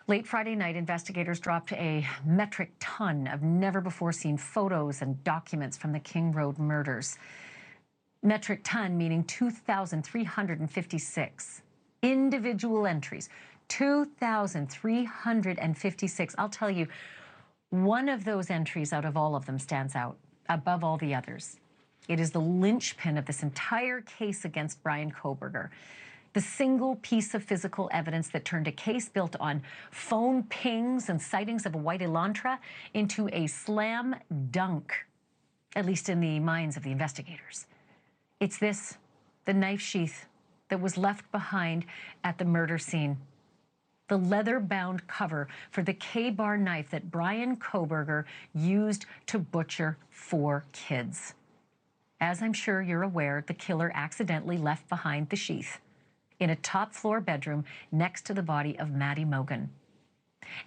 Late Friday night, investigators dropped a metric ton of never-before-seen photos and documents from the King Road murders. Metric ton meaning 2,356 individual entries. 2,356. I'll tell you, one of those entries out of all of them stands out above all the others. It is the linchpin of this entire case against Bryan Kohberger. The single piece of physical evidence that turned a case built on phone pings and sightings of a white Elantra into a slam dunk, at least in the minds of the investigators. It's this, the knife sheath that was left behind at the murder scene. The leather-bound cover for the K-bar knife that Bryan Kohberger used to butcher 4 kids. As I'm sure you're aware, the killer accidentally left behind the sheath in a top-floor bedroom next to the body of Maddie Mogan.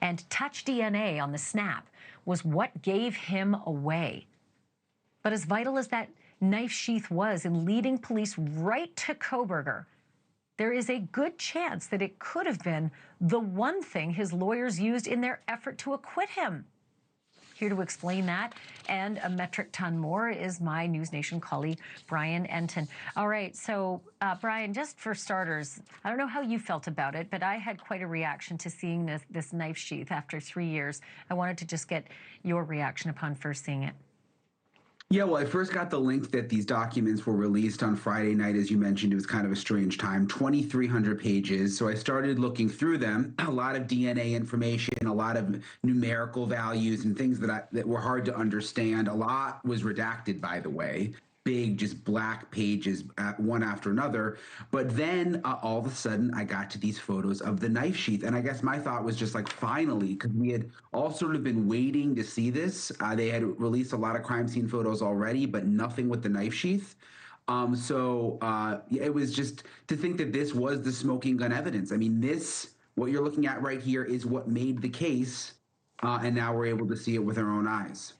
And touch DNA on the snap was what gave him away. But as vital as that knife sheath was in leading police right to Kohberger, there is a good chance that it could have been the one thing his lawyers used in their effort to acquit him. Here to explain that and a metric ton more is my NewsNation colleague, Brian Entin. All right, so Brian, just for starters, I don't know how you felt about it, but I had quite a reaction to seeing this knife sheath after 3 years. I wanted to just get your reaction upon first seeing it. Yeah, well, I first got the link that these documents were released on Friday night. As you mentioned, it was kind of a strange time, 2,300 pages. So I started looking through them, a lot of DNA information, a lot of numerical values and things that were hard to understand. A lot was redacted, by the way. Big, just black pages, one after another. But then all of a sudden, I got to these photos of the knife sheath. And I guess my thought was just like, finally, because we had all sort of been waiting to see this. They had released a lot of crime scene photos already, but nothing with the knife sheath. It was just to think that this was the smoking gun evidence. I mean, what you're looking at right here is what made the case. And now we're able to see it with our own eyes.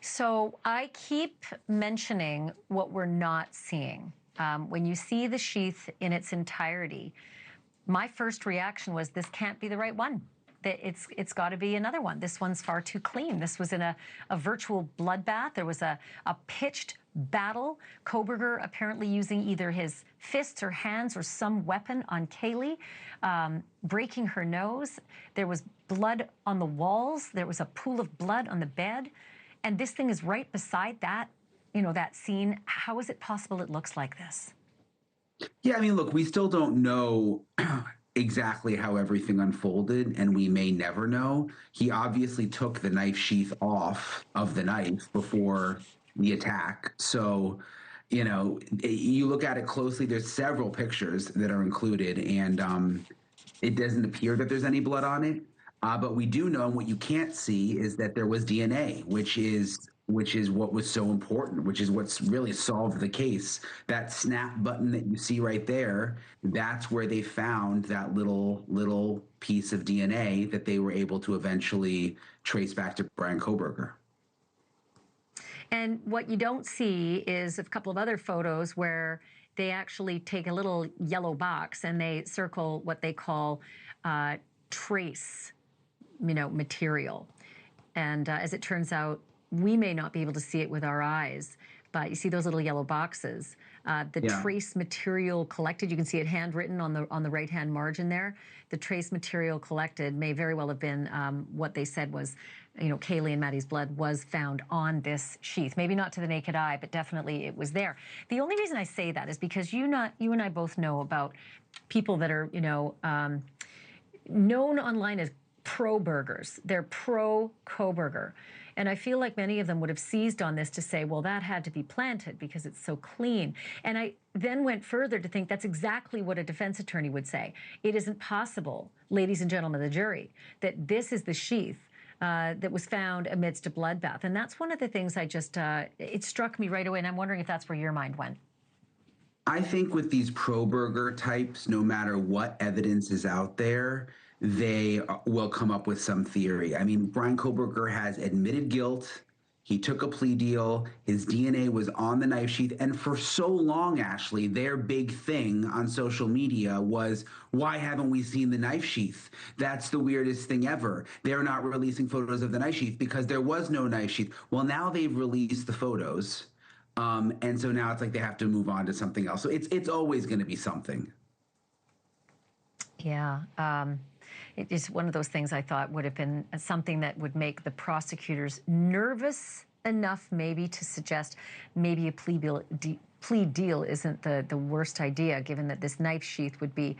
So I keep mentioning what we're not seeing. When you see the sheath in its entirety, my first reaction was this can't be the right one. It's got to be another one. This one's far too clean. This was in a virtual bloodbath. There was a pitched battle. Kohberger apparently using either his fists or hands or some weapon on Kaylee, breaking her nose. There was blood on the walls. There was a pool of blood on the bed. And this thing is right beside that, that scene. How is it possible it looks like this? Yeah, I mean, look, we still don't know exactly how everything unfolded, and we may never know. He obviously took the knife sheath off of the knife before the attack. So, you look at it closely, there's several pictures that are included, and it doesn't appear that there's any blood on it. But we do know, and what you can't see is that there was DNA, which is what was so important, which is what's really solved the case. That snap button that you see right there, that's where they found that little piece of DNA that they were able to eventually trace back to Bryan Kohberger. And what you don't see is a couple of other photos where they actually take a little yellow box and they circle what they call trace material. And as it turns out, we may not be able to see it with our eyes, but you see those little yellow boxes. Trace material collected, you can see it handwritten on the right-hand margin there. The trace material collected may very well have been what they said was, Kaylee and Maddie's blood was found on this sheath. Maybe not to the naked eye, but definitely it was there. The only reason I say that is because you and I both know about people that are, known online as pro-burgers. They're pro-Kohberger. And I feel like many of them would have seized on this to say, well, that had to be planted because it's so clean. And I then went further to think that's exactly what a defense attorney would say. It isn't possible, ladies and gentlemen of the jury, that this is the sheath that was found amidst a bloodbath. And that's one of the things it struck me right away. And I'm wondering if that's where your mind went. I think with these pro-burger types, no matter what evidence is out there, they will come up with some theory. I mean, Bryan Kohberger has admitted guilt. He took a plea deal. His DNA was on the knife sheath. And for so long, Ashleigh, their big thing on social media was, why haven't we seen the knife sheath? That's the weirdest thing ever. They're not releasing photos of the knife sheath because there was no knife sheath. Well, now they've released the photos. And so now it's like they have to move on to something else. So it's always going to be something. Yeah. It is one of those things I thought would have been something that would make the prosecutors nervous enough maybe to suggest maybe a plea deal isn't the worst idea, given that this knife sheath would be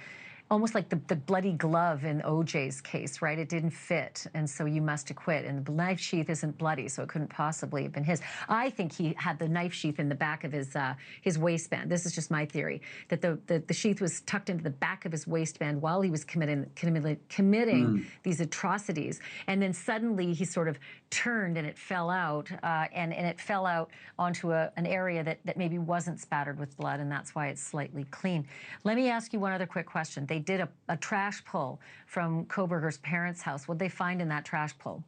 almost like the bloody glove in OJ's case, right? It didn't fit, and so you must acquit. And the knife sheath isn't bloody, so it couldn't possibly have been his. I think he had the knife sheath in the back of his waistband. This is just my theory, that the sheath was tucked into the back of his waistband while he was committing these atrocities. And then suddenly he sort of turned and it fell out, and it fell out onto an area that maybe wasn't spattered with blood, and that's why it's slightly clean. Let me ask you one other quick question. They did a trash pull from Kohberger's parents' house. What did they find in that trash pull?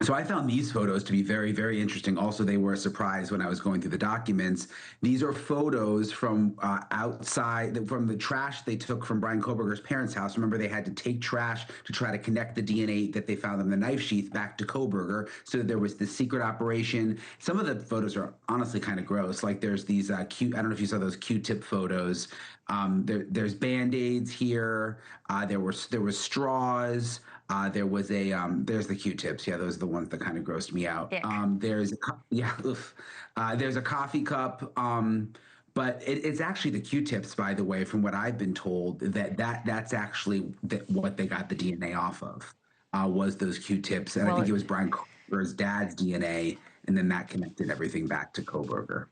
So I found these photos to be very, very interesting. Also, they were a surprise when I was going through the documents. These are photos from outside, from the trash they took from Bryan Kohberger's parents' house. Remember, they had to take trash to try to connect the DNA that they found in the knife sheath back to Kohberger. So there was this secret operation. Some of the photos are honestly kind of gross. Like there's these cute, I don't know if you saw those Q-tip photos. There's Band-Aids here. There was straws. There was there's the Q-tips. Yeah, those are the ones that kind of grossed me out. There's a coffee cup. But it's actually the Q-tips, by the way, from what I've been told, that's actually what they got the DNA off of, was those Q-tips. And I think it was Bryan Kohberger's dad's DNA, and then that connected everything back to Kohberger.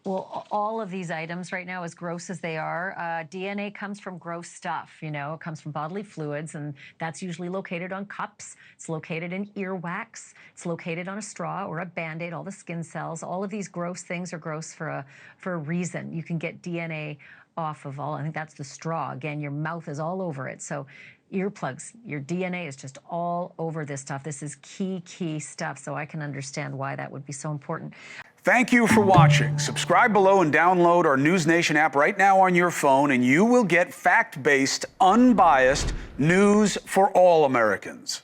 Well, all of these items right now, as gross as they are, DNA comes from gross stuff, you know. It comes from bodily fluids, and that's usually located on cups. It's located in earwax. It's located on a straw or a Band-Aid, all the skin cells. All of these gross things are gross for a reason. You can get DNA off of all. I think that's the straw. Again, your mouth is all over it. So earplugs, your DNA is just all over this stuff. This is key stuff, so I can understand why that would be so important. Thank you for watching. Subscribe below and download our NewsNation app right now on your phone, and you will get fact-based, unbiased news for all Americans.